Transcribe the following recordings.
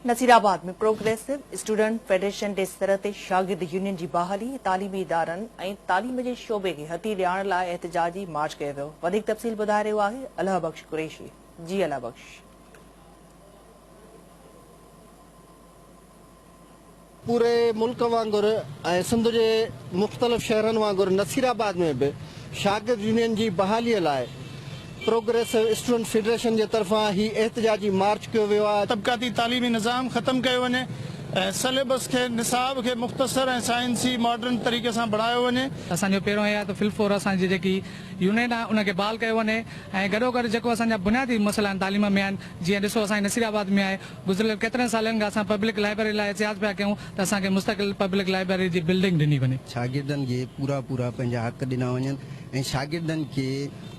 नसीराबाद में progressive student federation जे sir ते शागिर्द यूनियन जी बहाली तालीमी इदारनि ऐं तालीम जे शोबे खे हथी ॾियारण लाइ एहतजाजी मार्च कयो वियो। वधीक तफ़सील ॿुधाए रहियो आहे अलाह बख्श कुरैशी। जी अलाह बख्श। पूरे मुल्क वांगुरु ऐं सिंध जे मुख़्तलिफ़ शहरनि वांगुरु नसीराबाद में भी शागिर्द यूनियन जी बहालीअ लाइ प्रोग्रेसिव स्टूडेंट फेडरेशन जे तरफ़ां ही एहतजाजी मार्च कयो वियो आहे। तबक़ाती तालीमी निज़ाम ख़त्म कयो वञे, सिलेबस के निसाब के मुख़्तसर ऐं साइंसी मॉडर्न तरीक़े सां बढ़ायो वञे। असांजो पहिरों आहे त फिलफोर असांजी जेकी यूनियन आहे उनखे बहाल कयो वञे ऐं गॾोगॾु जेको असांजा बुनियादी मसइला आहिनि तालीम में आहिनि, जीअं ॾिसो असांजे नसीराबाद में आहे गुज़िरियल केतिरनि सालनि खां असां पब्लिक लाइब्रेरी लाइ एहतियात पिया कयूं त असांखे मुस्तक़िल पब्लिक लाइब्रेरी जी बिल्डिंग ॾिनी वञे। शागिर्दनि खे पूरा पंहिंजा हक़ ॾिना वञनि ऐं शागिर्दनि खे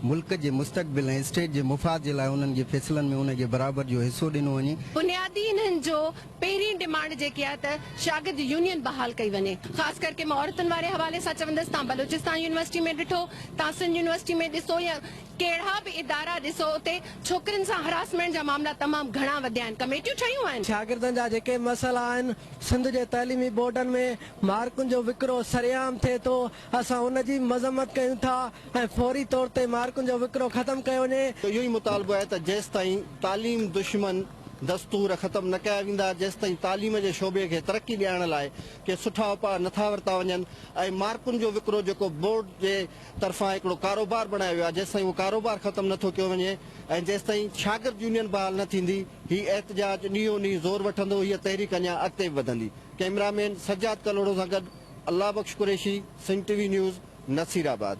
मुल्क जे मुस्तक़बिल ऐं स्टेट जे मुफ़ाद जे लाइ उन्हनि जे फ़ैसिलनि में उनखे बराबरि जो हिसो ॾिनो वञे। बुनियादी इन्हनि जो पहिरीं डिमांड जेकी आहे त शागिर्द यूनियन बहाल कई वञे। ख़ासि करके मां औरतुनि वारे हवाले सां चवंदसि, तव्हां बलूचिस्तान यूनिवर्सिटी में ॾिठो, तव्हां सिंध यूनिवर्सिटी में ॾिसो या कहिड़ा बि इदारा ॾिसो, उते छोकिरियुनि सां हरासमेंट जा मामला तमामु घणा वधिया आहिनि। कमेटियूं ठहियूं आहिनि। शागिर्दनि जा जेके मसइला आहिनि, सिंध जे तइलीमी बोर्डनि में मार्कुनि जो विकिरो सरेआम थिए थो, असां उनजी मज़म्मत कयूं था ऐं फौरी तौर ते मार्कुनि जो विकिरो ख़त्म कयो वञे। इहो ई मुतालबो आहे त जेसि ताईं तालीम दुश्मन दस्तूर ख़त्म न कया वेंदा, जेसि ताईं तालीम जे शोबे खे तरक़ी ॾियण लाइ के सुठा उपाउ नथा वरिता वञनि ऐं मार्कुनि जो विकिरो जेको बोर्ड जे तरफ़ां हिकिड़ो कारोबार बणायो वियो आहे, जेसि ताईं उहो कारोबार ख़त्म नथो कयो वञे ऐं जेसि ताईं शागिर्द यूनियन बहाल न थींदी, हीउ एहतजाज ॾींहों ॾींहुं ज़ोर वठंदो, हीअ तहरीक अञा अॻिते बि वधंदी। कैमरामैन सज्जाद कलोड़ो सां गॾु अलाह बख्श कुरैशी, सिंध टीवी न्यूज़, नसीराबाद।